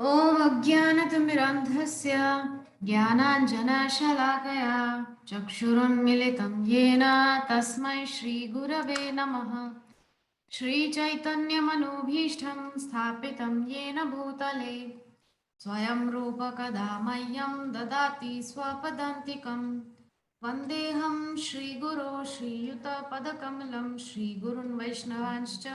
ॐ अज्ञानतिमिरान्धस्य ज्ञानाञ्जनशलाकया चक्षुरुन्मिलितं येन तस्मै श्रीगुरवे नमः। श्रीचैतन्यमनोभीष्टं स्थापितं येन भूतले स्वयं रूपकदा मह्यं ददाति स्वपदान्तिकं। वन्देऽहं श्रीगुरो श्रीयुतपदकमलं श्रीगुरुन् वैष्णवांश्च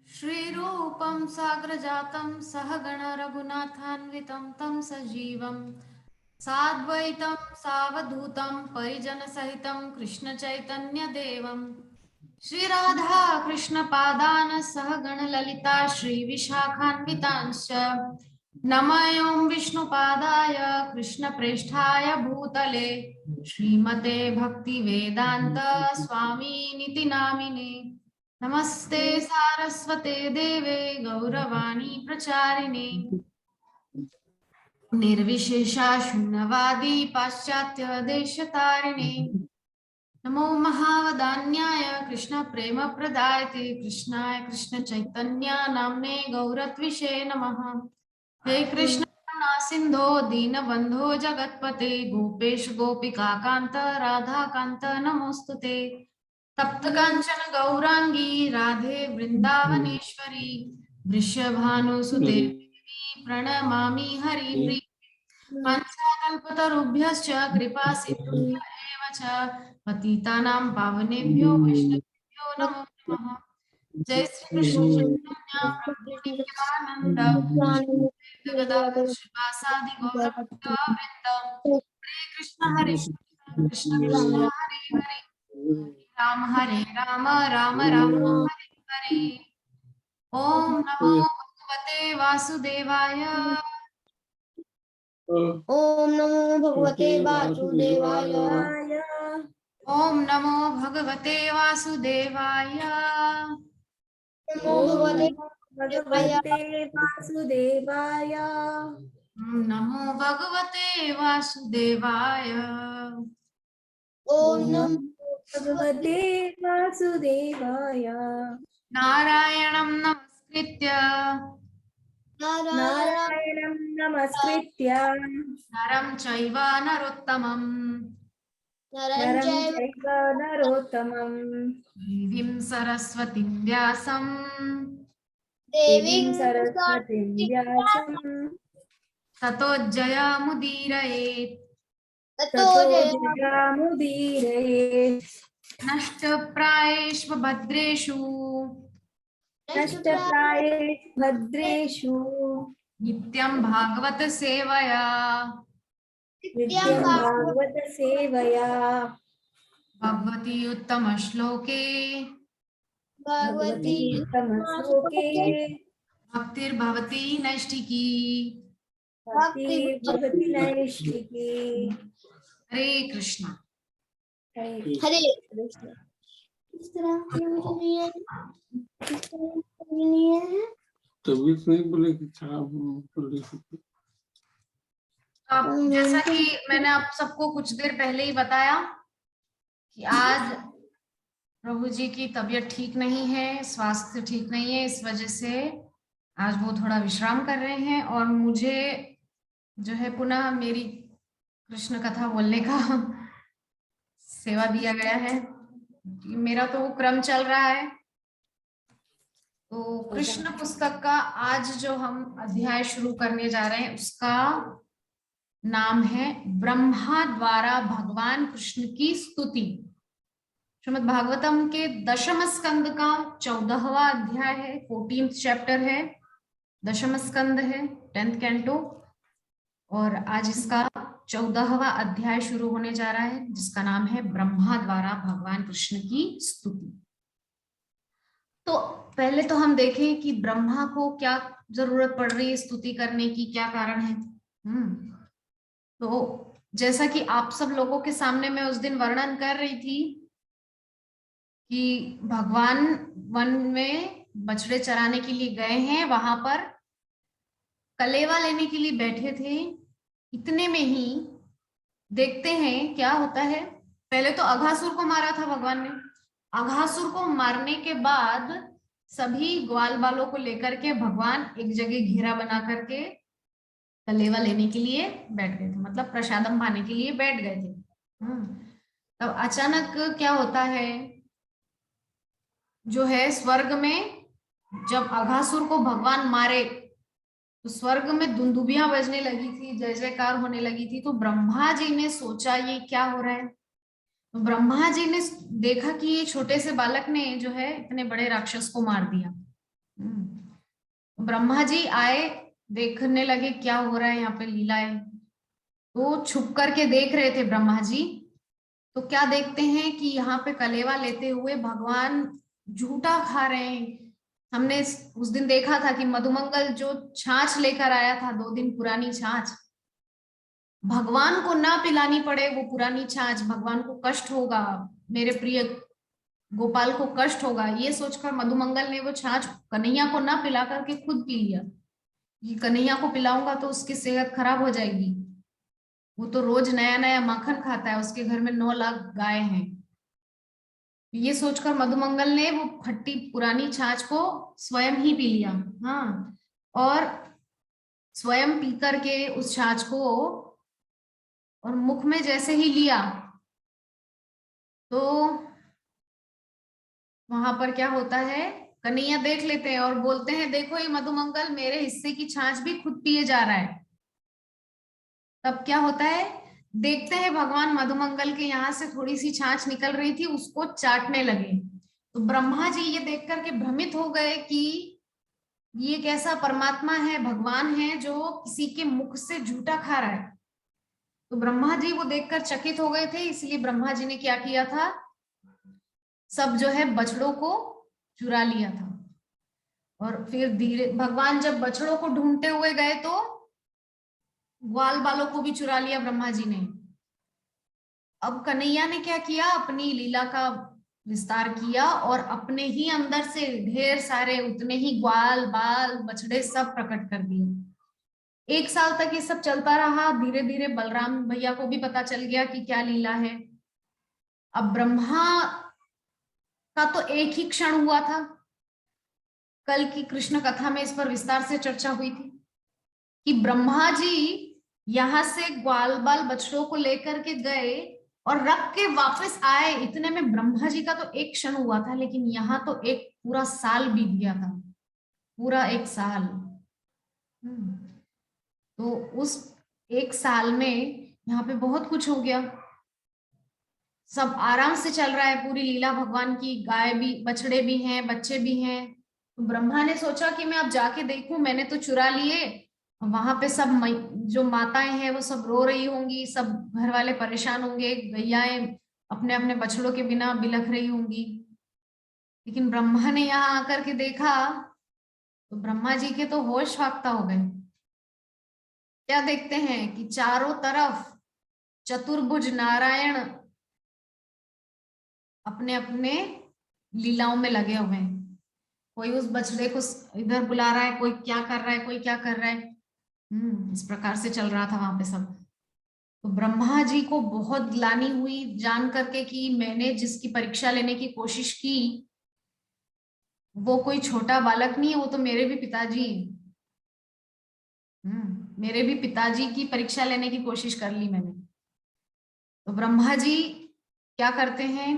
श्रीरूपं साग्रजातं सहगण रघुनाथान्वितं तं सजीवं साद्वैतं सावधूतं परिजनसहितं कृष्णचैतन्यदेवं श्रीराधा कृष्णपादान् सहगण ललिता श्रीविशाखान्वितांश्च नमः विष्णुपादाय कृष्णप्रेष्ठाय भूतले श्रीमते भक्तिवेदान्त स्वामिनिति नामिने। नमस्ते सारस्वते देवे गौरवाणी प्रचारिणे निर्विशेषा शून्यवादी पाश्चात्य देशतारिणे नमो महावदान्याय कृष्ण प्रेम प्रदायते कृष्णाय कृष्ण चैतन्य नाम्ने गौरत्विषे नमः। हे कृष्ण करुणा सिंधो दीनबंधो जगत्पते गोपेश गोपिका कांत राधा कांत नमोस्तुते तप्त कांचन गौरांगी राधे वृंदावनेश्वरी वृषभानुसुते प्रणमामि हरिप्रिय पंचाकल्पतरुभ्यश्च कृपा सिन्धुभ्य एव च पतितानां पावनेभ्यो वैष्णवेभ्यो नमो नमः। जय श्री कृष्ण चैतन्य प्रभु नित्यानंद श्री गदाधर श्रीवासादि गौर भक्तवृंद हरे कृष्ण कृष्ण कृष्ण हरे हरे हरे राम राम राम हरे हरे। ओम नमो भगवते वासुदेवाय। ओम नमो भगवते वासुदेवाय। ओम नमो भगवते वासुदेवाय। नमो भगवते वासुदेवाय। नमो भगवते वासुदेवाय। ओम नमो भगवते वासुदेवाय। नारायणं नमस्कृत्य नारायणं नमस्कृत्य नरं चैव नरोत्तमं नरं चैव नरोत्तमं देवीं सरस्वतीं व्यासं देवीं सरस्वतीं व्यासं ततो जयमुदीरयेत्। ततो जयमुदीरयेत्। नष्टप्रायेषु भद्रेषु नष्टप्रायेषु भद्रेषु नित्यं भागवत सेवया नित्यं भागवत सेवया भगवती उत्तम श्लोके भगवती उत्तमश्लोके भक्तिर्भवती नैष्टिकी। भक्तिर्भवति नैष्ठिकी। हरे कृष्ण। हरे कृष्ण। तबीयत नहीं बोले कि खराब बोले। अब जैसा कि मैंने आप सबको कुछ देर पहले ही बताया कि आज प्रभु जी की तबीयत ठीक नहीं है, स्वास्थ्य ठीक नहीं है, इस वजह से आज वो थोड़ा विश्राम कर रहे हैं और मुझे जो है पुनः मेरी कृष्ण कथा बोलने का सेवा दिया गया है। मेरा तो क्रम चल रहा है। तो कृष्ण पुस्तक का आज जो हम अध्याय शुरू करने जा रहे हैं उसका नाम है ब्रह्मा द्वारा भगवान कृष्ण की स्तुति। श्रीमद् भागवतम के दशम स्कंद का 14वां अध्याय है, 14th चैप्टर है, दशम स्कंद है, 10th कैंटो, और आज इसका 14वां अध्याय शुरू होने जा रहा है जिसका नाम है ब्रह्मा द्वारा भगवान कृष्ण की स्तुति। तो पहले तो हम देखें कि ब्रह्मा को क्या जरूरत पड़ रही है स्तुति करने की, क्या कारण है। तो जैसा कि आप सब लोगों के सामने मैं उस दिन वर्णन कर रही थी कि भगवान वन में बछड़े चराने के लिए गए हैं, वहां पर कलेवा लेने के लिए बैठे थे। इतने में ही देखते हैं क्या होता है। पहले तो अघासुर को मारा था भगवान ने। अघासुर को मारने के बाद सभी ग्वाल बालों को लेकर के भगवान एक जगह घेरा बना करके कलेवा लेने के लिए बैठ गए थे, मतलब प्रसादम पाने के लिए बैठ गए थे। तब अचानक क्या होता है, जो है स्वर्ग में जब अघासुर को भगवान मारे तो स्वर्ग में दुंदुभियां बजने लगी थी, जय जयकार होने लगी थी। तो ब्रह्मा जी ने सोचा ये क्या हो रहा है। तो ब्रह्मा जी ने देखा कि ये छोटे से बालक ने जो है इतने बड़े राक्षस को मार दिया। ब्रह्मा जी आए, देखने लगे क्या हो रहा है यहाँ पे लीलाएं। तो छुप करके देख रहे थे ब्रह्मा जी। तो क्या देखते हैं कि यहाँ पे कलेवा लेते हुए भगवान झूठा खा रहे हैं। हमने उस दिन देखा था कि मधुमंगल जो छाछ लेकर आया था 2 दिन पुरानी छाछ, भगवान को ना पिलानी पड़े वो पुरानी छाछ, भगवान को कष्ट होगा, मेरे प्रिय गोपाल को कष्ट होगा, ये सोचकर मधुमंगल ने वो छाछ कन्हैया को ना पिला करके खुद पी लिया। कि कन्हैया को पिलाऊंगा तो उसकी सेहत खराब हो जाएगी, वो तो रोज नया नया माखन खाता है, उसके घर में 9 लाख गाय हैं। ये सोचकर मधुमंगल ने वो खट्टी पुरानी छाछ को स्वयं ही पी लिया। हाँ, और स्वयं पी करके उस छाछ को और मुख में जैसे ही लिया तो वहां पर क्या होता है, कन्हैया देख लेते हैं और बोलते हैं देखो ये मधुमंगल मेरे हिस्से की छाछ भी खुद पिए जा रहा है। तब क्या होता है, देखते हैं भगवान मधुमंगल के यहाँ से थोड़ी सी छाछ निकल रही थी, उसको चाटने लगे। तो ब्रह्मा जी ये देख करके भ्रमित हो गए कि ये कैसा परमात्मा है, भगवान है जो किसी के मुख से झूठा खा रहा है। तो ब्रह्मा जी वो देखकर चकित हो गए थे, इसलिए ब्रह्मा जी ने क्या किया था, सब जो है बछड़ों को चुरा लिया था। और फिर धीरे भगवान जब बछड़ों को ढूंढते हुए गए तो ग्वाल बालों को भी चुरा लिया ब्रह्मा जी ने। अब कन्हैया ने क्या किया, अपनी लीला का विस्तार किया और अपने ही अंदर से ढेर सारे उतने ही ग्वाल बाल बछड़े सब प्रकट कर दिए। 1 साल तक ये सब चलता रहा। धीरे धीरे बलराम भैया को भी पता चल गया कि क्या लीला है। अब ब्रह्मा का तो एक ही क्षण हुआ था, कल की कृष्ण कथा में इस पर विस्तार से चर्चा हुई थी कि ब्रह्मा जी यहां से ग्वाल बाल बछड़ों को लेकर के गए और रख के वापस आए, इतने में ब्रह्मा जी का तो एक क्षण हुआ था, लेकिन यहाँ तो एक पूरा साल बीत गया था, पूरा 1 साल। तो उस 1 साल में यहाँ पे बहुत कुछ हो गया, सब आराम से चल रहा है पूरी लीला भगवान की, गाय भी बछड़े भी हैं बच्चे भी हैं। तो ब्रह्मा ने सोचा कि मैं अब जाके देखूं, मैंने तो चुरा लिए, वहां पे सब जो माताएं हैं वो सब रो रही होंगी, सब घर वाले परेशान होंगे, गैयाएं अपने अपने बछड़ों के बिना बिलख रही होंगी। लेकिन ब्रह्मा ने यहाँ आकर के देखा तो ब्रह्मा जी के तो होश फाख्ता हो गए। क्या देखते हैं कि चारों तरफ चतुर्भुज नारायण अपने अपने लीलाओं में लगे हुए हैं। कोई उस बछड़े को इधर बुला रहा है, कोई क्या कर रहा है, कोई क्या कर रहा है। इस प्रकार से चल रहा था वहां पे सब। तो ब्रह्मा जी को बहुत ग्लानि हुई जान करके कि मैंने जिसकी परीक्षा लेने की कोशिश की वो कोई छोटा बालक नहीं है, वो तो मेरे भी पिताजी हैं। मेरे भी पिताजी की परीक्षा लेने की कोशिश कर ली मैंने। तो ब्रह्मा जी क्या करते हैं,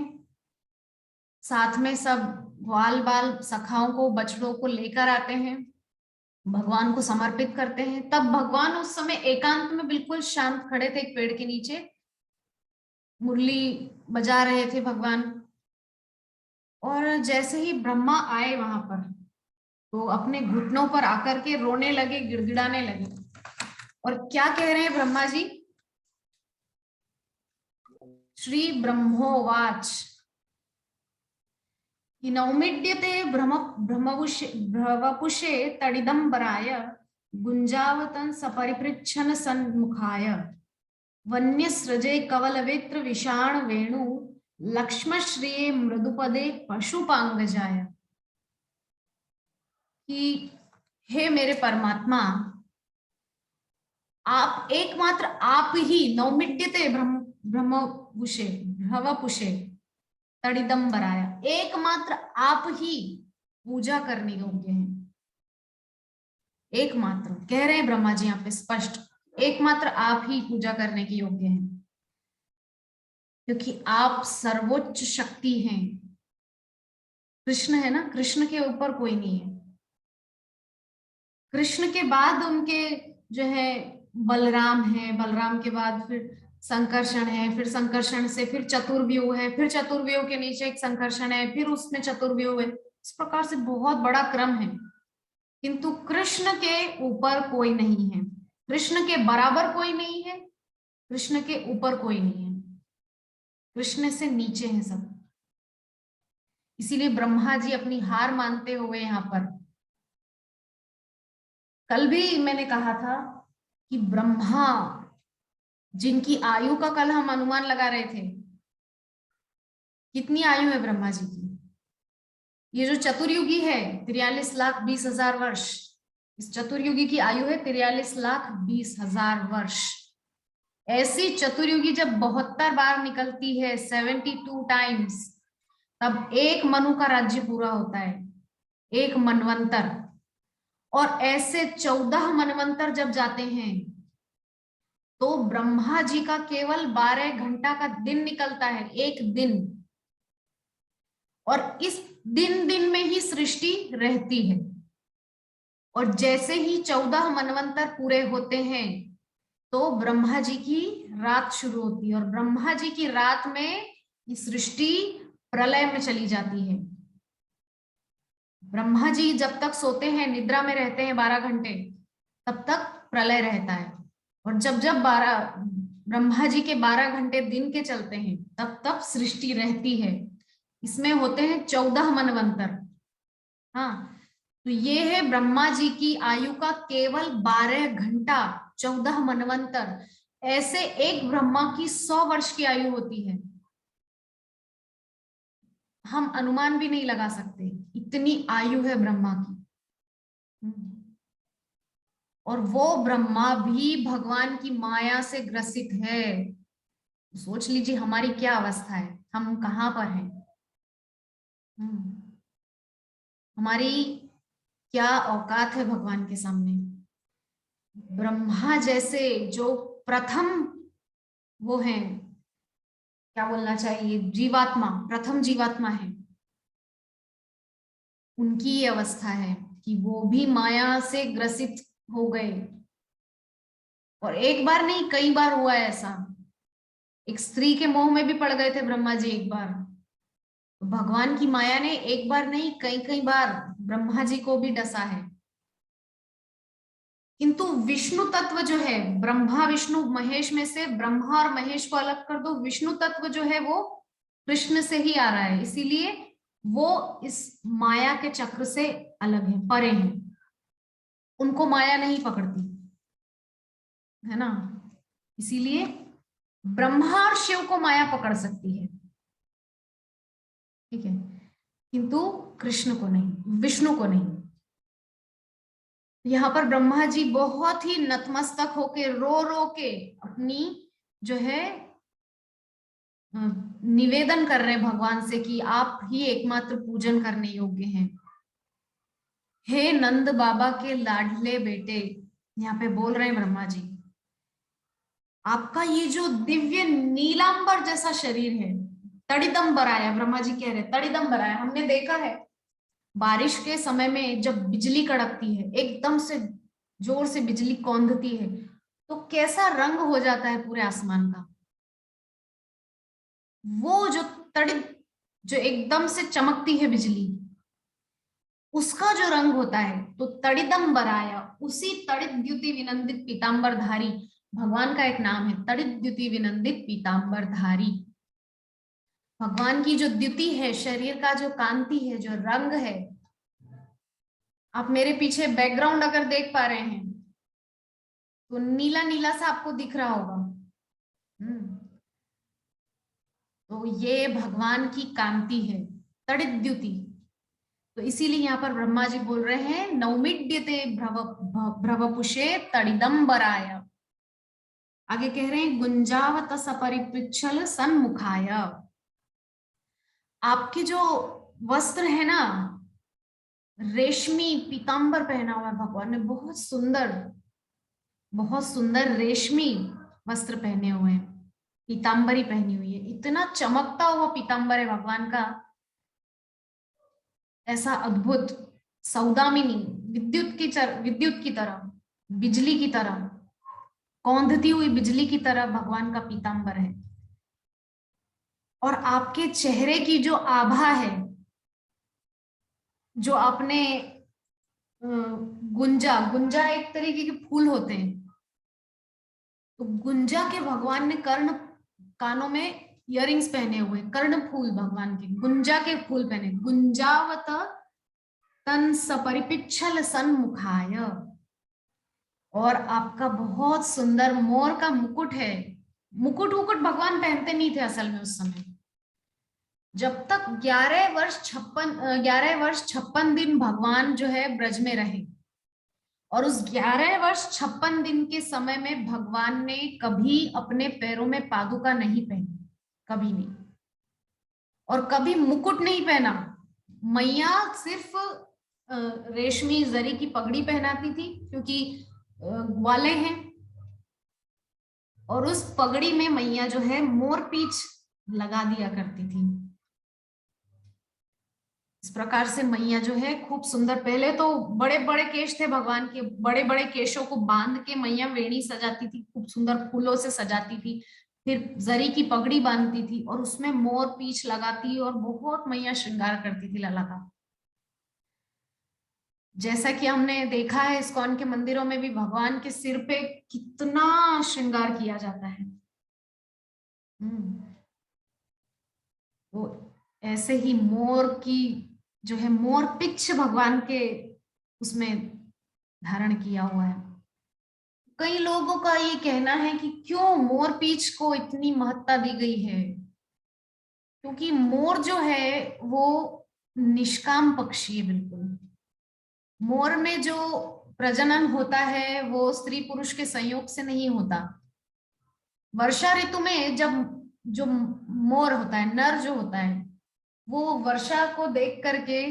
साथ में सब ग्वाल बाल सखाओं को बछड़ों को लेकर आते हैं, भगवान को समर्पित करते हैं। तब भगवान उस समय एकांत में बिल्कुल शांत खड़े थे, एक पेड़ के नीचे मुरली बजा रहे थे भगवान। और जैसे ही ब्रह्मा आए वहां पर तो अपने घुटनों पर आकर के रोने लगे, गिड़गिड़ाने लगे। और क्या कह रहे हैं ब्रह्मा जी, श्री ब्रह्मोवाच नौमिड्यते भ्रवपुषे तडिदंबराय गुंजावतन सपरिपृच्छन सन्मुखाय वन्यसृजे कवलवेत्र विषाण वेणु लक्ष्मश्रिये मृदुपदे पशुपांगजाय। कि हे मेरे परमात्मा, आप एकमात्र आप ही नौमिड्यते भ्रवपुषे तडिदंबराय, एकमात्र आप ही पूजा करने योग्य हैं। एकमात्र कह रहे हैं ब्रह्मा जी यहाँ पे स्पष्ट, एकमात्र आप ही पूजा करने के योग्य हैं, क्योंकि आप सर्वोच्च शक्ति हैं। कृष्ण है ना, कृष्ण के ऊपर कोई नहीं है। कृष्ण के बाद उनके जो है बलराम है, बलराम के बाद फिर संकर्षण है, फिर संकर्षण से फिर चतुर्व्यूह है, फिर चतुर्व्यूह के नीचे एक संकर्षण है, फिर उसमें चतुर्व्यूह है। इस प्रकार से बहुत बड़ा क्रम है, किंतु कृष्ण के ऊपर कोई नहीं है, कृष्ण के बराबर कोई नहीं है, कृष्ण के ऊपर कोई नहीं है, कृष्ण से नीचे हैं सब। इसीलिए ब्रह्मा जी अपनी हार मानते हुए यहाँ पर, कल भी मैंने कहा था कि ब्रह्मा जिनकी आयु का कल हम अनुमान लगा रहे थे, कितनी आयु है ब्रह्मा जी की? ये जो चतुर्युगी है 43,20,000 वर्ष, इस चतुर्युगी की आयु है 43,20,000 वर्ष। ऐसी चतुर्युगी जब 72 बार निकलती है, 72 टाइम्स, तब एक मनु का राज्य पूरा होता है, एक मनवंतर। और ऐसे 14 मनवंतर जब जाते हैं तो ब्रह्मा जी का केवल 12 घंटा का दिन निकलता है, एक दिन। और इस दिन दिन में ही सृष्टि रहती है। और जैसे ही 14 मनवंतर पूरे होते हैं तो ब्रह्मा जी की रात शुरू होती है, और ब्रह्मा जी की रात में ये सृष्टि प्रलय में चली जाती है। ब्रह्मा जी जब तक सोते हैं, निद्रा में रहते हैं 12 घंटे, तब तक प्रलय रहता है। और जब जब ब्रह्मा जी के 12 घंटे दिन के चलते हैं, तब तब सृष्टि रहती है। इसमें होते हैं 14 मनवंतर। हाँ, तो ये है ब्रह्मा जी की आयु का केवल 12 घंटा, 14 मनवंतर। ऐसे एक ब्रह्मा की 100 वर्ष की आयु होती है। हम अनुमान भी नहीं लगा सकते, इतनी आयु है ब्रह्मा की। और वो ब्रह्मा भी भगवान की माया से ग्रसित है। सोच लीजिए हमारी क्या अवस्था है, हम कहाँ पर हैं। हमारी क्या औकात है भगवान के सामने। ब्रह्मा जैसे जो प्रथम वो हैं, क्या बोलना चाहिए, जीवात्मा, प्रथम जीवात्मा है, उनकी ये अवस्था है कि वो भी माया से ग्रसित हो गए। और एक बार नहीं, कई बार हुआ है ऐसा। एक स्त्री के मोह में भी पड़ गए थे ब्रह्मा जी एक बार। भगवान की माया ने एक बार नहीं, कई कई बार ब्रह्मा जी को भी डसा है। किंतु विष्णु तत्व जो है, ब्रह्मा विष्णु महेश में से ब्रह्मा और महेश को अलग कर दो, विष्णु तत्व जो है वो कृष्ण से ही आ रहा है। इसीलिए वो इस माया के चक्र से अलग है, परे हैं, उनको माया नहीं पकड़ती है ना। इसीलिए ब्रह्मा और शिव को माया पकड़ सकती है, ठीक है, किंतु कृष्ण को नहीं, विष्णु को नहीं। यहाँ पर ब्रह्मा जी बहुत ही नतमस्तक होके, रो रो के अपनी जो है निवेदन कर रहे हैं भगवान से कि आप ही एकमात्र पूजन करने योग्य हैं। हे नंद बाबा के लाडले बेटे, यहाँ पे बोल रहे हैं ब्रह्मा जी, आपका ये जो दिव्य नीलांबर जैसा शरीर है, तड़िदंबर आया, ब्रह्मा जी कह रहे तड़िदंबर आया। हमने देखा है बारिश के समय में जब बिजली कड़कती है, एकदम से जोर से बिजली कौंधती है, तो कैसा रंग हो जाता है पूरे आसमान का। वो जो तड़ित, जो एकदम से चमकती है बिजली, उसका जो रंग होता है, तो तड़िदंबराय, उसी तड़ित द्युति विनंदित पीतांबरधारी, भगवान का एक नाम है, तड़ित द्युति विनंदित पीतांबरधारी। भगवान की जो द्युति है, शरीर का जो कांति है, जो रंग है, आप मेरे पीछे बैकग्राउंड अगर देख पा रहे हैं तो नीला नीला सा आपको दिख रहा होगा। तो ये भगवान की कांति है, तड़ित द्युति। तो इसीलिए यहाँ पर ब्रह्मा जी बोल रहे हैं नौमिड्यते भ्रवपुषे तड़िदंबराय। आगे कह रहे हैं गुंजावत सपरिपृच्छल सन्मुखाय। आपके जो वस्त्र है ना, रेशमी पीतांबर पहना हुआ है भगवान ने, बहुत सुंदर रेशमी वस्त्र पहने हुए हैं, पीतांबरी पहनी हुई है, इतना चमकता हुआ पीतांबर है भगवान का, ऐसा अद्भुत, सौदामिनी, विद्युत की तरह, बिजली की तरह, कौंधती हुई बिजली की तरह भगवान का पीतांबर है। और आपके चेहरे की जो आभा है, जो आपने गुंजा एक तरीके के फूल होते हैं, तो गुंजा के भगवान ने कानों में इयररिंग्स पहने हुए, कर्ण फूल भगवान के, गुंजा के फूल पहने, गुंजावत तन सपरिपिच्छल सन्मुखाय। और आपका बहुत सुंदर मोर का मुकुट है। मुकुट भगवान पहनते नहीं थे असल में उस समय, जब तक 11 वर्ष 56 दिन भगवान जो है ब्रज में रहे, और उस 11 वर्ष 56 दिन के समय में भगवान ने कभी अपने पैरों में पादुका नहीं पहनी, कभी नहीं, और कभी मुकुट नहीं पहना। मैया सिर्फ रेशमी जरी की पगड़ी पहनाती थी, क्योंकि ग्वाले हैं, और उस पगड़ी में मैया जो है मोर पीछ लगा दिया करती थी। इस प्रकार से मैया जो है खूब सुंदर, पहले तो बड़े बड़े केश थे भगवान के, बड़े बड़े केशों को बांध के मैया वेणी सजाती थी, खूब सुंदर फूलों से सजाती थी, फिर जरी की पगड़ी बांधती थी और उसमें मोर पीछ लगाती और बहुत मैया श्रृंगार करती थी लला का। जैसा कि हमने देखा है इस्कॉन के मंदिरों में भी भगवान के सिर पे कितना श्रृंगार किया जाता है। वो ऐसे ही मोर की जो है, मोर पिच्छ भगवान के उसमें धारण किया हुआ है। कई लोगों का ये कहना है कि क्यों मोर पीछ को इतनी महत्ता दी गई है, क्योंकि मोर जो है वो निष्काम पक्षी है बिल्कुल। मोर में जो प्रजनन होता है वो स्त्री पुरुष के संयोग से नहीं होता। वर्षा ऋतु में जब जो मोर होता है, नर जो होता है, वो वर्षा को देख करके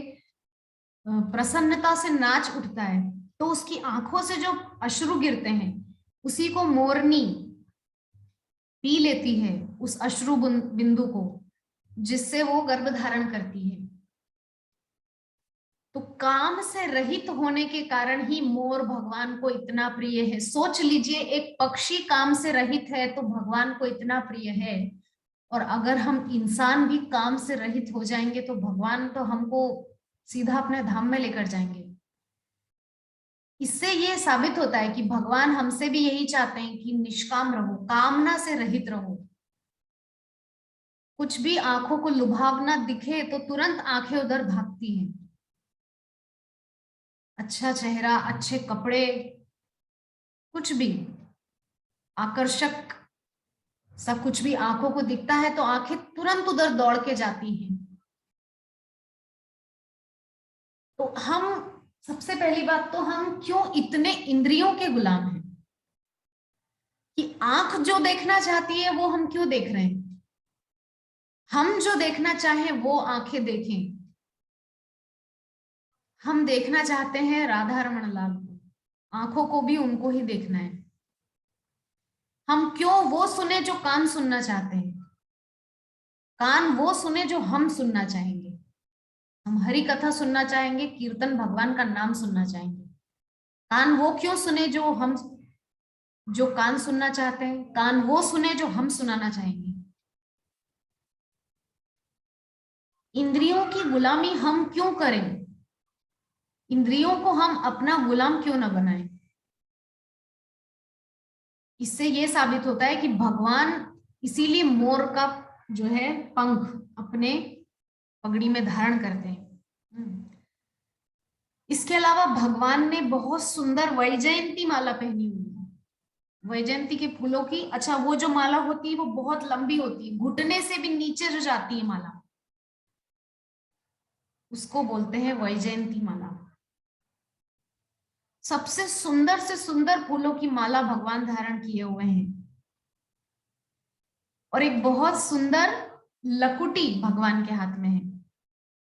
प्रसन्नता से नाच उठता है, तो उसकी आंखों से जो अश्रु गिरते हैं उसी को मोरनी पी लेती है, उस अश्रु बिंदु को, जिससे वो गर्भ धारण करती है। तो काम से रहित होने के कारण ही मोर भगवान को इतना प्रिय है। सोच लीजिए, एक पक्षी काम से रहित है तो भगवान को इतना प्रिय है, और अगर हम इंसान भी काम से रहित हो जाएंगे तो भगवान तो हमको सीधा अपने धाम में लेकर जाएंगे। इससे ये साबित होता है कि भगवान हमसे भी यही चाहते हैं कि निष्काम रहो, कामना से रहित रहो। कुछ भी आंखों को लुभावना दिखे तो तुरंत आंखें उधर भागती हैं। अच्छा चेहरा, अच्छे कपड़े, कुछ भी आकर्षक सब कुछ भी आंखों को दिखता है तो आंखें तुरंत उधर दौड़ के जाती हैं। तो हम, सबसे पहली बात तो हम क्यों इतने इंद्रियों के गुलाम हैं कि आंख जो देखना चाहती है वो हम क्यों देख रहे हैं। हम जो देखना चाहें वो आंखें देखें। हम देखना चाहते हैं राधा रमन लाल को, आंखों को भी उनको ही देखना है। हम क्यों वो सुने जो कान सुनना चाहते हैं, कान वो सुने जो हम सुनना चाहेंगे। हम हरि कथा सुनना चाहेंगे, कीर्तन, भगवान का नाम सुनना चाहेंगे। कान वो क्यों सुने जो कान सुनना चाहते हैं, कान वो सुने जो हम सुनाना चाहेंगे। इंद्रियों की गुलामी हम क्यों करें, इंद्रियों को हम अपना गुलाम क्यों ना बनाएं। इससे ये साबित होता है कि भगवान इसीलिए मोर का जो है पंख अपने पगड़ी में धारण करते हैं। इसके अलावा भगवान ने बहुत सुंदर वैजयंती माला पहनी हुई है, वैजयंती के फूलों की। अच्छा, वो जो माला होती है वो बहुत लंबी होती है, घुटने से भी नीचे जो जाती है माला, उसको बोलते हैं वैजयंती माला। सबसे सुंदर से सुंदर फूलों की माला भगवान धारण किए हुए हैं, और एक बहुत सुंदर लकुटी भगवान के हाथ में है।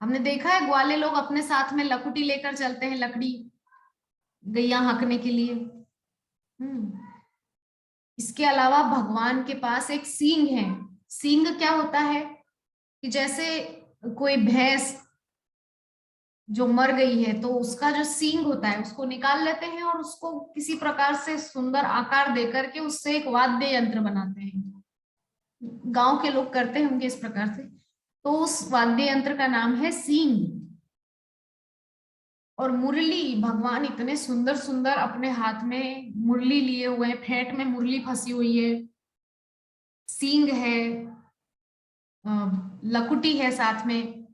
हमने देखा है ग्वाले लोग अपने साथ में लकुटी लेकर चलते हैं, लकड़ी, गैया हाँकने के लिए। इसके अलावा भगवान के पास एक सींग है। सींग क्या होता है कि जैसे कोई भैंस जो मर गई है तो उसका जो सींग होता है उसको निकाल लेते हैं और उसको किसी प्रकार से सुंदर आकार देकर के उससे एक वाद्य यंत्र बनाते हैं। गांव के लोग करते होंगे इस प्रकार से। तो उस वाद्य यंत्र का नाम है सींग। और मुरली, भगवान इतने सुंदर सुंदर अपने हाथ में मुरली लिए हुए हैं, फेंट में मुरली फंसी हुई है, सींग है, लकुटी है साथ में,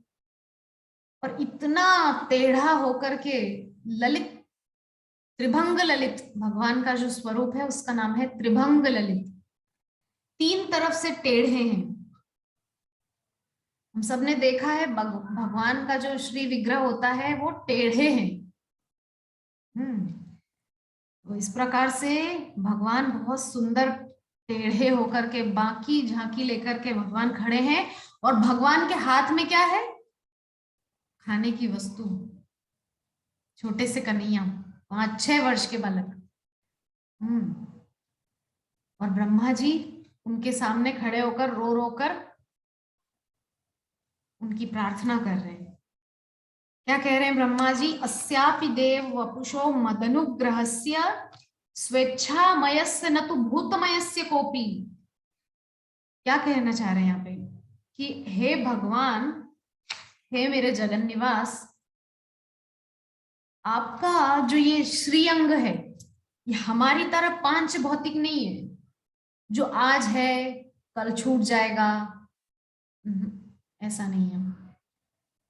और इतना टेढ़ा होकर के ललित, त्रिभंग ललित भगवान का जो स्वरूप है उसका नाम है त्रिभंग ललित। 3 तरफ से टेढ़े हैं। हम सबने देखा है भगवान का जो श्री विग्रह होता है वो टेढ़े हैं। तो इस प्रकार से भगवान बहुत सुंदर टेढ़े होकर के बाकी झांकी लेकर के भगवान खड़े हैं। और भगवान के हाथ में क्या है? खाने की वस्तु। छोटे से कन्हैया, 5-6 वर्ष के बालक। और ब्रह्मा जी उनके सामने खड़े होकर रो रो कर उनकी प्रार्थना कर रहे हैं। क्या कह रहे हैं ब्रह्मा जी? अस्यापि देव वपुषो मदनुग्रहस्य स्वेच्छामयस्य न तु भूतमयस्य कोपि। क्या कहना चाह रहे हैं यहाँ पे कि हे भगवान, हे मेरे जगन निवास, आपका जो ये श्रीअंग है ये हमारी तरह 5 भौतिक नहीं है जो आज है कल छूट जाएगा। ऐसा नहीं है।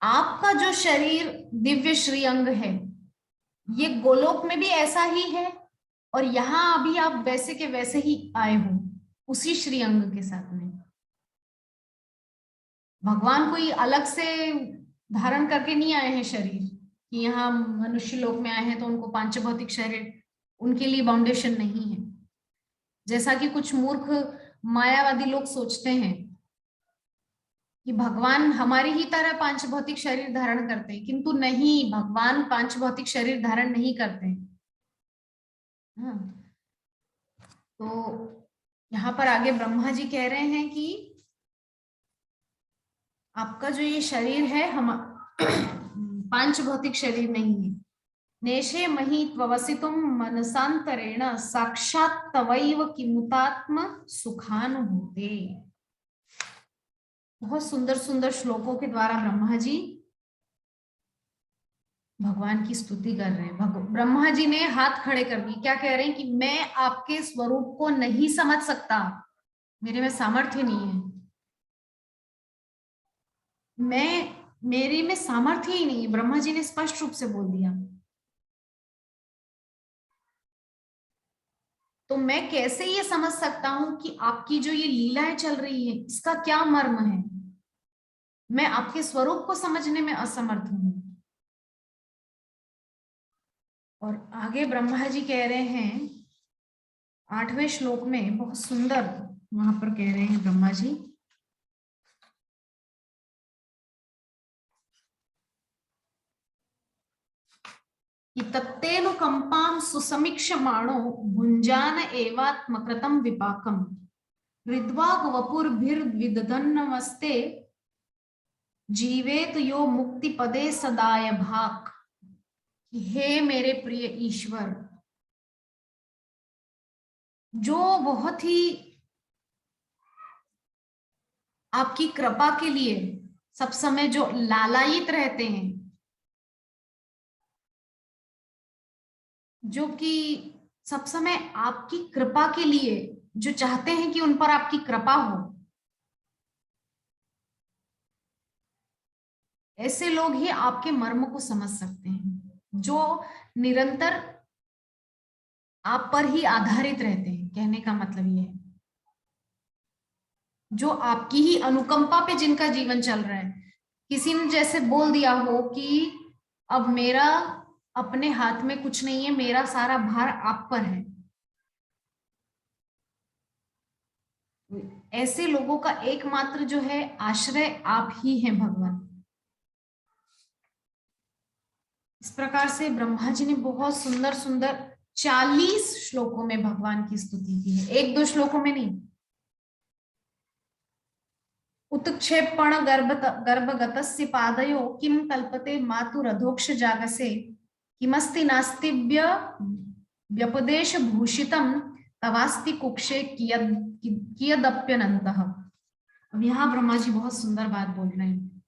आपका जो शरीर दिव्य श्रीअंग है ये गोलोक में भी ऐसा ही है और यहाँ अभी आप वैसे के वैसे ही आए हो उसी श्रीअंग के साथ में। भगवान कोई अलग से धारण करके नहीं आए हैं शरीर कि यहाँ मनुष्य लोक में आए हैं तो उनको 5 भौतिक शरीर उनके लिए बाउंडेशन नहीं है, जैसा कि कुछ मूर्ख मायावादी लोग सोचते हैं कि भगवान हमारी ही तरह 5 भौतिक शरीर धारण करते हैं, किंतु नहीं, भगवान 5 भौतिक शरीर धारण नहीं करते। तो यहाँ पर आगे ब्रह्मा जी कह रहे हैं कि आपका जो ये शरीर है हम 5 भौतिक शरीर नहीं है। नेशे मही त्ववसितुम मनसांतरेण साक्षात तवैव किमुतात्म सुखानुभूते। बहुत सुंदर सुंदर श्लोकों के द्वारा ब्रह्मा जी भगवान की स्तुति कर रहे हैं। ब्रह्मा जी ने हाथ खड़े कर दिए। क्या कह रहे हैं कि मैं आपके स्वरूप को नहीं समझ सकता, मेरे में सामर्थ्य नहीं है, मेरे में सामर्थ्य ही नहीं है। ब्रह्मा जी ने स्पष्ट रूप से बोल दिया। तो मैं कैसे ये समझ सकता हूं कि आपकी जो ये लीलाएं चल रही है इसका क्या मर्म है? मैं आपके स्वरूप को समझने में असमर्थ हूं। और आगे ब्रह्मा जी कह रहे हैं 8वें श्लोक में, बहुत सुंदर वहां पर कह रहे हैं ब्रह्मा जी, कि तत्तेनुकंपां सुसमीक्षमाणो भुंजान एवात्मकृतं विपाकम् हृद्वाग वपुर्भिर्विदधन्नमस्ते जीवेत यो मुक्ति पदे सदाय भाक। हे मेरे प्रिय ईश्वर, जो बहुत ही आपकी कृपा के लिए सब समय जो लालायित रहते हैं, जो कि सब समय आपकी कृपा के लिए जो चाहते हैं कि उन पर आपकी कृपा हो, ऐसे लोग ही आपके मर्म को समझ सकते हैं, जो निरंतर आप पर ही आधारित रहते हैं। कहने का मतलब ये है, जो आपकी ही अनुकंपा पे जिनका जीवन चल रहा है। किसी ने जैसे बोल दिया हो कि अब मेरा अपने हाथ में कुछ नहीं है, मेरा सारा भार आप पर है, ऐसे लोगों का एकमात्र जो है आश्रय आप ही हैं भगवान। इस प्रकार से ब्रह्मा जी ने बहुत सुंदर सुंदर 40 श्लोकों में भगवान की स्तुति की है, एक दो श्लोकों में नहीं। उत्क्षेपण गर्भगतस्य पादयो किम कल्पते मातुरधोक्ष जागसे किमस्ति नास्ति व्यपदेश भूषितम तवास्ति कुक्षे कियदप्यनन्तः। अब यहाँ ब्रह्मा जी बहुत सुंदर बात बोल रहे हैं,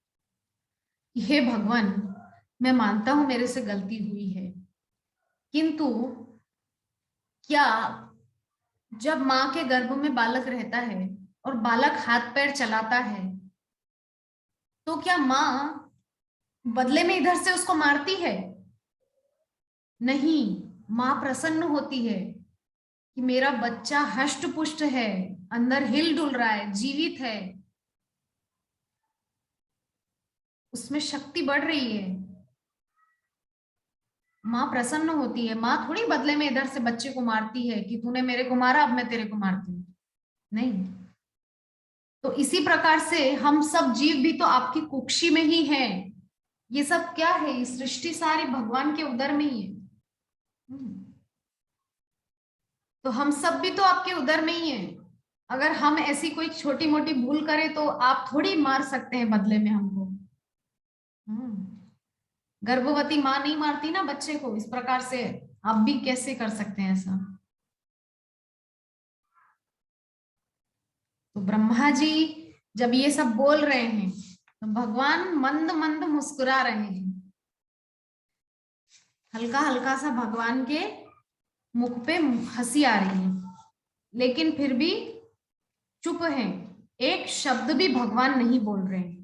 हे भगवान, मैं मानता हूं मेरे से गलती हुई है, किंतु क्या जब मां के गर्भ में बालक रहता है और बालक हाथ पैर चलाता है, तो क्या मां बदले में इधर से उसको मारती है? नहीं, मां प्रसन्न होती है कि मेरा बच्चा हष्ट पुष्ट है, अंदर हिल डुल रहा है, जीवित है, उसमें शक्ति बढ़ रही है। मां प्रसन्न होती है। मां थोड़ी बदले में इधर से बच्चे को मारती है कि तूने मेरे को मारा, अब मैं तेरे को मारती हूँ, नहीं। तो इसी प्रकार से हम सब जीव भी तो आपकी कुक्षी में ही हैं। ये सब क्या है? ये सृष्टि सारी भगवान के उदर में ही है। तो हम सब भी तो आपके उदर में ही हैं। अगर हम ऐसी कोई छोटी मोटी भूल करें तो आप थोड़ी मार सकते हैं बदले में हमको। गर्भवती मां नहीं मारती ना बच्चे को, इस प्रकार से आप भी कैसे कर सकते हैं ऐसा? तो ब्रह्मा जी जब ये सब बोल रहे हैं तो भगवान मंद मंद मुस्कुरा रहे हैं। हल्का हल्का सा भगवान के मुख पे हंसी आ रही है, लेकिन फिर भी चुप हैं, एक शब्द भी भगवान नहीं बोल रहे हैं।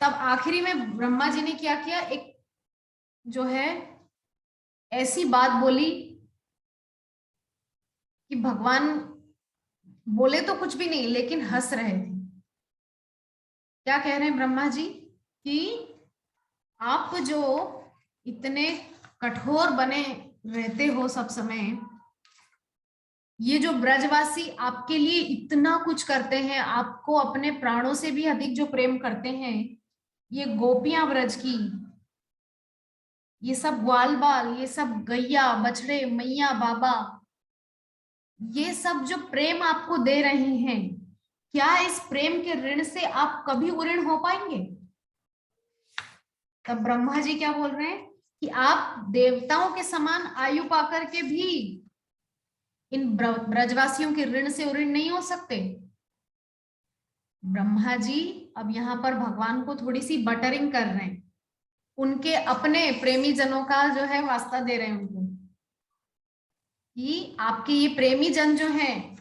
तब आखिरी में ब्रह्मा जी ने क्या किया, एक जो है ऐसी बात बोली कि भगवान बोले तो कुछ भी नहीं, लेकिन हंस रहे थे। क्या कह रहे हैं ब्रह्मा जी कि आप जो इतने कठोर बने रहते हो सब समय, ये जो ब्रजवासी आपके लिए इतना कुछ करते हैं, आपको अपने प्राणों से भी अधिक जो प्रेम करते हैं, ये गोपियां ब्रज की, ये सब ग्वाल बाल, ये सब गैया बछड़े मैया बाबा, ये सब जो प्रेम आपको दे रहे हैं, क्या इस प्रेम के ऋण से आप कभी उऋण हो पाएंगे? तब ब्रह्मा जी क्या बोल रहे हैं कि आप देवताओं के समान आयु पाकर के भी इन ब्रजवासियों के ऋण से उऋण नहीं हो सकते। ब्रह्मा जी अब यहाँ पर भगवान को थोड़ी सी बटरिंग कर रहे हैं, उनके अपने प्रेमी जनों का जो है वास्ता दे रहे हैं उनको कि आपके ये प्रेमी जन जो हैं,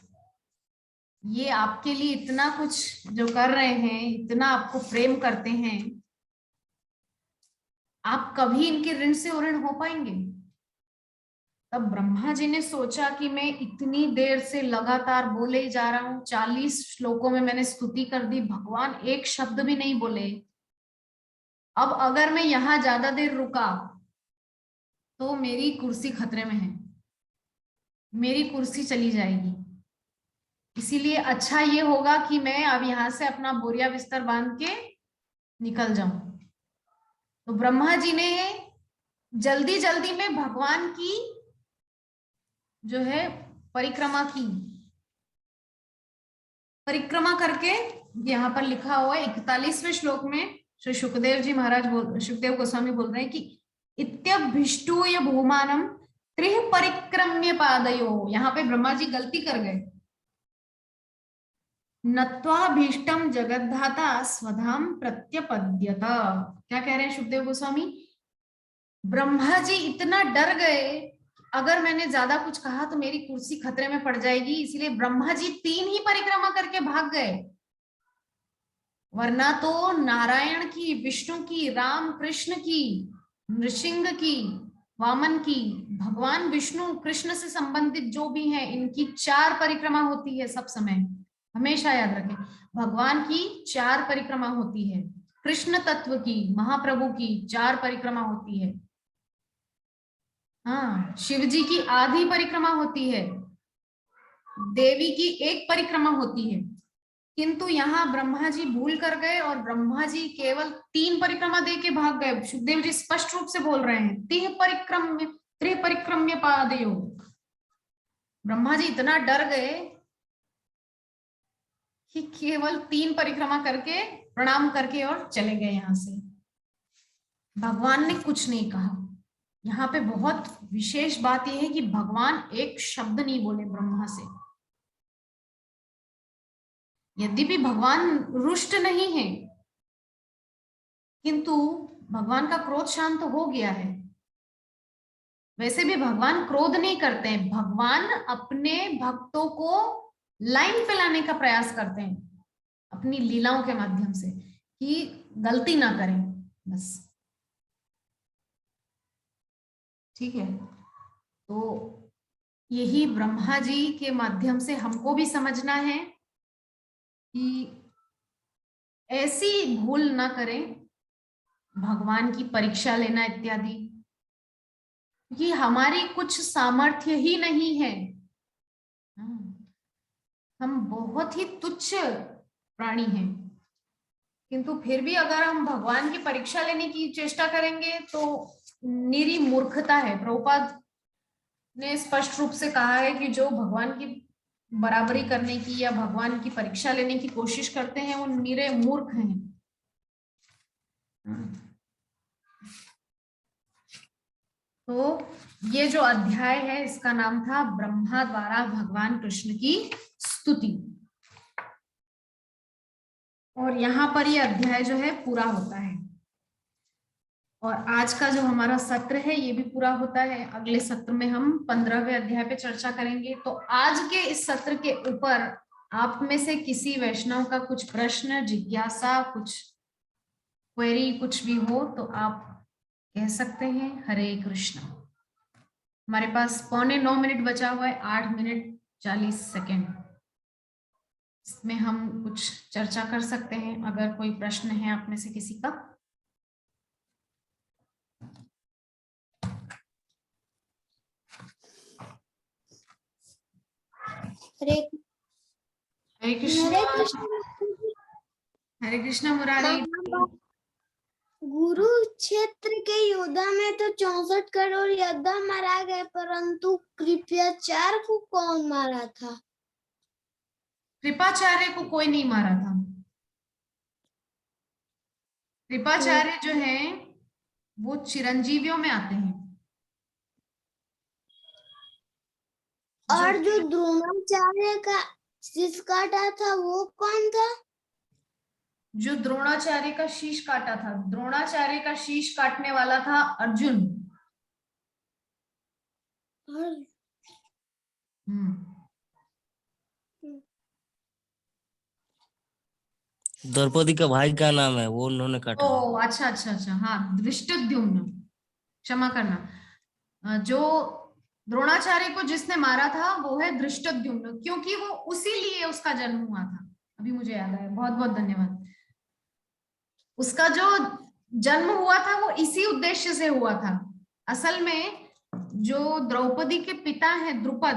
ये आपके लिए इतना कुछ जो कर रहे हैं, इतना आपको प्रेम करते हैं, आप कभी इनके ऋण से उऋण हो पाएंगे? तब ब्रह्मा जी ने सोचा कि मैं इतनी देर से लगातार बोले ही जा रहा हूं, 40 श्लोकों में मैंने स्तुति कर दी, भगवान एक शब्द भी नहीं बोले। अब अगर मैं यहां ज्यादा देर रुका तो मेरी कुर्सी खतरे में है, मेरी कुर्सी चली जाएगी। इसीलिए अच्छा ये होगा कि मैं अब यहां से अपना बोरिया बिस्तर बांध के निकल जाऊं। तो ब्रह्मा जी ने जल्दी जल्दी में भगवान की जो है परिक्रमा की, परिक्रमा करके यहाँ पर लिखा हुआ है 41वें श्लोक में श्री सुखदेव जी महाराज सुखदेव गोस्वामी बोल रहे हैं कि इत्यभिष्टूय भूमानम त्रिह परिक्रम्य पादयो। यहाँ पे ब्रह्मा जी गलती कर गए। नत्वाभीष्टम जगद्धाता स्वधाम प्रत्यपद्यत। क्या कह रहे हैं सुखदेव गोस्वामी? ब्रह्मा जी इतना डर गए, अगर मैंने ज्यादा कुछ कहा तो मेरी कुर्सी खतरे में पड़ जाएगी, इसीलिए ब्रह्मा जी 3 ही परिक्रमा करके भाग गए। वरना तो नारायण की, विष्णु की, राम कृष्ण की, नृसिंह की, वामन की, भगवान विष्णु कृष्ण से संबंधित जो भी हैं, इनकी 4 परिक्रमा होती है सब समय। हमेशा याद रखें, भगवान की 4 परिक्रमा होती है, कृष्ण तत्व की, महाप्रभु की 4 परिक्रमा होती है। हाँ, शिव जी की आधी परिक्रमा होती है, देवी की 1 परिक्रमा होती है। किंतु यहाँ ब्रह्मा जी भूल कर गए और ब्रह्मा जी केवल 3 परिक्रमा दे के भाग गए। सुखदेव जी स्पष्ट रूप से बोल रहे हैं, त्रिपरिक्रम्य पादयोग। ब्रह्मा जी इतना डर गए कि केवल 3 परिक्रमा करके प्रणाम करके और चले गए यहां से। भगवान ने कुछ नहीं कहा। यहाँ पे बहुत विशेष बात यह है कि भगवान एक शब्द नहीं बोले ब्रह्मा से। यद्यपि भगवान रुष्ट नहीं है, किंतु भगवान का क्रोध शांत हो गया है। वैसे भी भगवान क्रोध नहीं करते हैं, भगवान अपने भक्तों को लाइन पे लाने का प्रयास करते हैं अपनी लीलाओं के माध्यम से, कि गलती ना करें बस। ठीक है, तो यही ब्रह्मा जी के माध्यम से हमको भी समझना है कि ऐसी भूल ना करें, भगवान की परीक्षा लेना इत्यादि, कि हमारी कुछ सामर्थ्य ही नहीं है। हम बहुत ही तुच्छ प्राणी हैं, किंतु फिर भी अगर हम भगवान की परीक्षा लेने की चेष्टा करेंगे तो निरी मूर्खता है। प्रभुपाद ने स्पष्ट रूप से कहा है कि जो भगवान की बराबरी करने की या भगवान की परीक्षा लेने की कोशिश करते हैं वो निरे मूर्ख हैं। तो ये जो अध्याय है इसका नाम था ब्रह्मा द्वारा भगवान कृष्ण की स्तुति, और यहाँ पर ये अध्याय जो है पूरा होता है। और आज का जो हमारा सत्र है ये भी पूरा होता है। अगले सत्र में हम 15वें अध्याय पे चर्चा करेंगे। तो आज के इस सत्र के ऊपर आप में से किसी वैष्णव का कुछ प्रश्न, जिज्ञासा, कुछ क्वेरी कुछ भी हो तो आप कह सकते हैं। हरे कृष्ण। हमारे पास 8:45 मिनट बचा हुआ है, 8 मिनट 40 सेकेंड। इसमें हम कुछ चर्चा कर सकते हैं अगर कोई प्रश्न है आप में से किसी का। हरे कृष्ण। हरे कृष्ण मुरारी। कुरुक्षेत्र के योद्धा में तो 64 करोड़ योद्धा मारा गए, परंतु कृपाचार्य को कौन मारा था? कृपाचार्य को कोई नहीं मारा था। कृपाचार्य जो है वो चिरंजीवियों में आते हैं। और जो द्रोणाचार्य का शीश काटा था वो कौन था? जो द्रोणाचार्य का शीश काटा था, द्रोणाचार्य का शीश काटने वाला था अर्जुन। द्रौपदी का भाई क्या नाम है, वो उन्होंने काटा। ओ अच्छा अच्छा अच्छा, हाँ, धृष्टद्युम्न, क्षमा करना। जो द्रोणाचार्य को जिसने मारा था वो है धृष्टद्युम्न, क्योंकि वो उसी लिए उसका जन्म हुआ था। अभी मुझे याद आया, बहुत बहुत धन्यवाद। उसका जो जन्म हुआ था वो इसी उद्देश्य से हुआ था। असल में जो द्रौपदी के पिता हैं द्रुपद,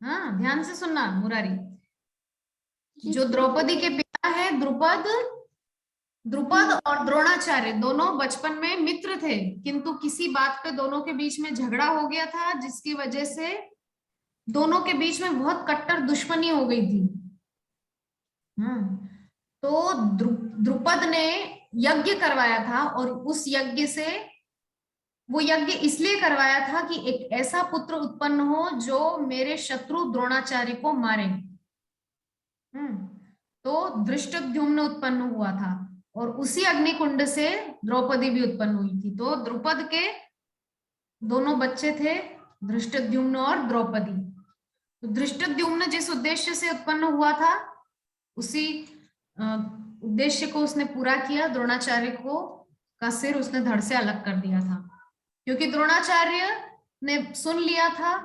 हाँ ध्यान से सुनना मुरारी, जो द्रौपदी के पिता है द्रुपद, द्रुपद और द्रोणाचार्य दोनों बचपन में मित्र थे, किंतु किसी बात पे दोनों के बीच में झगड़ा हो गया था, जिसकी वजह से दोनों के बीच में बहुत कट्टर दुश्मनी हो गई थी। तो द्रुपद ने यज्ञ करवाया था, और उस यज्ञ से, वो यज्ञ इसलिए करवाया था कि एक ऐसा पुत्र उत्पन्न हो जो मेरे शत्रु द्रोणाचार्य को मारे। तो धृष्टद्युम्न उत्पन्न हुआ था, और उसी अग्निकुंड से द्रौपदी भी उत्पन्न हुई थी। तो द्रुपद के दोनों बच्चे थे, धृष्टद्युम्न और द्रौपदी। तो धृष्टद्युम्न जिस उद्देश्य से उत्पन्न हुआ था उसी उद्देश्य को उसने पूरा किया। द्रोणाचार्य को का सिर उसने धड़ से अलग कर दिया था, क्योंकि द्रोणाचार्य ने सुन लिया था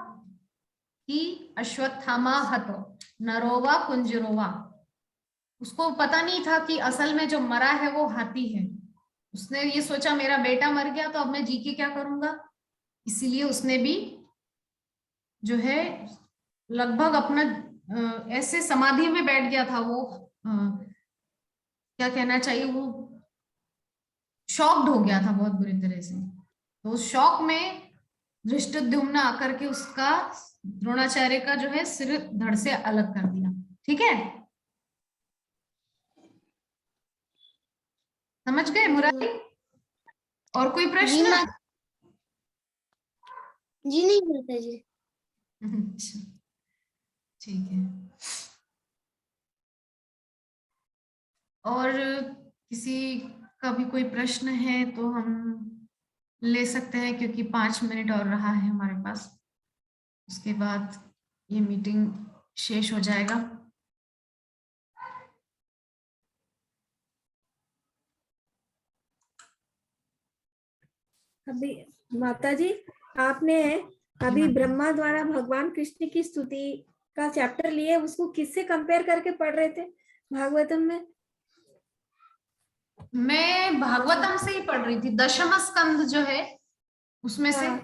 कि अश्वत्थामा हतो नरोवा कुंजरोवा। उसको पता नहीं था कि असल में जो मरा है वो हाथी है। उसने ये सोचा मेरा बेटा मर गया तो अब मैं जी के क्या करूंगा, इसीलिए उसने भी जो है लगभग अपना ऐसे समाधि में बैठ गया था वो क्या कहना चाहिए, वो शॉक्ड हो गया था बहुत बुरी तरह से। तो उस शॉक में धृष्टद्युम्न आकर के उसका द्रोणाचार्य का जो है सिर धड़ से अलग कर दिया। ठीक है, समझ गए मुरारी? और कोई जी प्रश्न? जी नहीं माता जी। अच्छा, ठीक है। और किसी का भी कोई प्रश्न है तो हम ले सकते हैं, क्योंकि 5 मिनट और रहा है हमारे पास, उसके बाद ये मीटिंग शेष हो जाएगा। अभी माता जी, आपने अभी ब्रह्मा द्वारा भगवान कृष्ण की स्तुति का चैप्टर लिए, उसको किससे कंपेयर करके पढ़ रहे थे भागवतम में? मैं भागवतम से ही पढ़ रही थी, दशम स्कंद जो है उसमें से हाँ।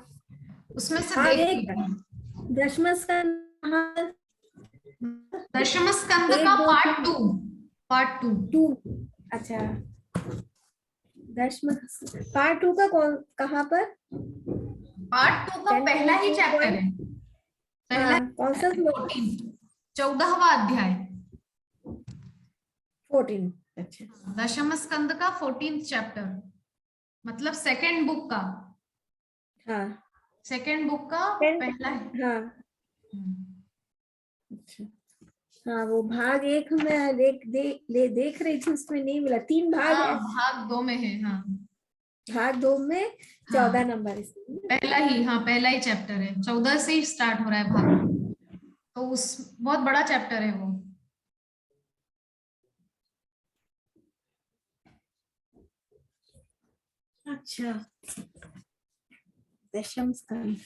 देख रही थी। दशम स्कंद, दशम स्कंद एक, का दो, पार्ट टू। अच्छा, दशम पार्ट 2 का कहाँ पर? पार्ट 2 का पहला ही चैप्टर है, पहला कौन सा? 14वां अध्याय, 14। अच्छा, दशम स्कंद का 14th चैप्टर, मतलब सेकंड बुक का। हाँ, सेकंड बुक का पहला है। हाँ, अच्छा, हाँ, वो भाग 1 में देख रही थी, उसमें नहीं मिला। 3 भाग है, भाग 2 में है। हाँ, भाग 2 में 14 नंबर इसमें। पहला ही चैप्टर है, 14 से ही स्टार्ट हो रहा है भाग, तो उस बहुत बड़ा चैप्टर है वो। अच्छा, दशम स्कंद।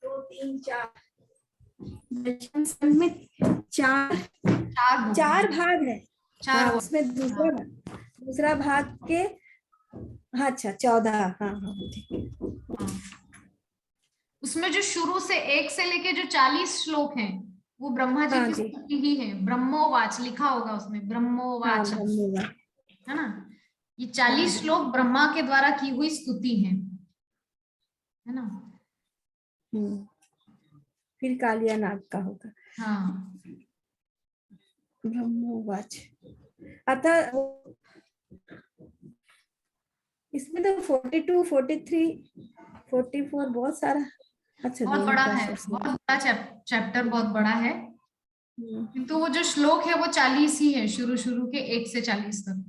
दो, तीन, चार, दशम स्कंद में चार भाग है। हाँ, उसमें दूसरा भाग के, अच्छा 14। हाँ, हाँ, ठीक है। उसमें जो शुरू से 1 से लेके जो 40 श्लोक हैं वो ब्रह्मा जी की स्तुति ही है। ब्रह्मोवाच लिखा होगा उसमें, ब्रह्मोवाच, है ना। ये 40 श्लोक ब्रह्मा के द्वारा की हुई स्तुति है ना। फिर कालिया नाग का होगा। हाँ, ब्रह्मोवाच। अतः इसमें तो 42, 43, 44 बहुत सारा। अच्छा, बहुत बड़ा है, बहुत बड़ा चैप्टर, बहुत बड़ा है, किंतु वो जो श्लोक है वो 40 ही है, शुरू के 1 से 40 तक।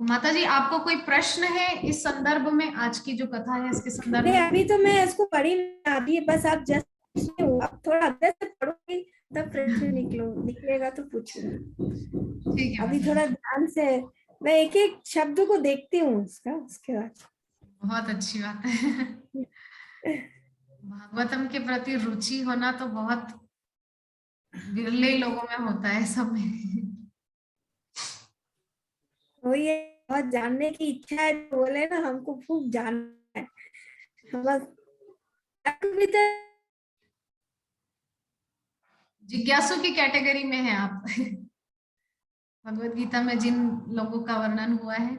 माता जी, आपको कोई प्रश्न है इस संदर्भ में, आज की जो कथा है इसके संदर्भ में? अभी तो मैं इसको पढ़ी अभी, बस आप जस्ट आप थोड़ा अंदर से पढ़ोगी तब प्रश्न निकलेगा तो पूछूंगी। ठीक है, अभी थोड़ा ध्यान से मैं एक एक शब्द को देखती हूँ उसका, उसके बाद। बहुत अच्छी बात है। भागवतम के प्रति रुचि होना तो बहुत विरले लोगों में होता है, सब में। वही है, बहुत जानने की इच्छा है, बोले ना हमको खूब जानना है, बस जिज्ञासु की कैटेगरी में है आप। भगवत गीता में जिन लोगों का वर्णन हुआ है,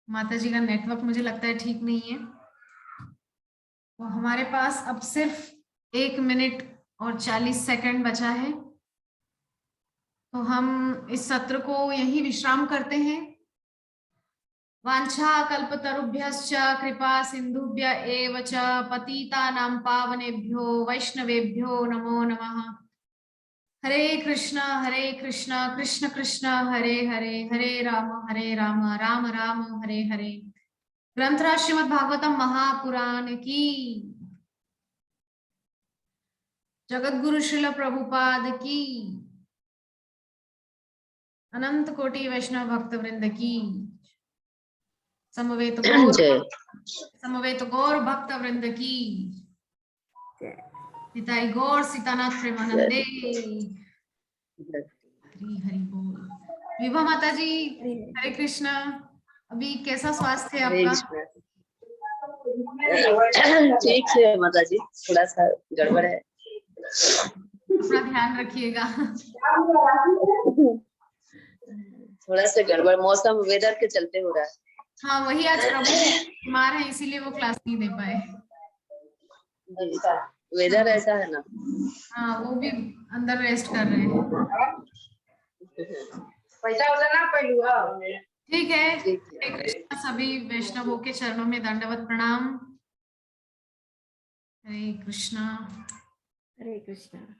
माता जी का नेटवर्क मुझे लगता है ठीक नहीं है, तो हमारे पास अब सिर्फ 1 मिनट और 40 सेकंड बचा है, तो हम इस सत्र को यहीं विश्राम करते हैं। वांछा कल्पतरुभ्यश्च कृपा सिंधुभ्य एव च पतितानां पावनेभ्यो वैष्णवेभ्यो नमो नमः। हरे कृष्ण कृष्ण कृष्ण हरे हरे, हरे राम राम राम हरे हरे। ग्रंथराज श्रीमद् भागवतम महापुराण की, जगत गुरु श्रील प्रभुपाद की, अनंत कोटि वैष्णव भक्त वृंद की, समवेत गौर भक्त वृंद की, निताई गौर सीतानाथ प्रेमानंदे। हरि हरि बोल। विभा माता जी, हरे कृष्णा। अभी कैसा स्वास्थ्य है हरे आपका? कृष्ण। ठीक है माता जी, थोड़ा सा गड़बड़ है। अपना ध्यान रखिएगा। थोड़ा सा गड़बड़ मौसम वेदर के चलते हो रहा है। हाँ वही, आज प्रभु बीमार है इसीलिए वो क्लास नहीं दे पाए। जी, वेदर ऐसा है ना। हाँ वो भी अंदर रेस्ट कर रहे हैं। पैसा उतना पहलू ठीक है, ठीक हरे है। कृष्णा। सभी वैष्णवों के चरणों में दंडवत प्रणाम। हरे कृष्णा। हरे कृष्णा।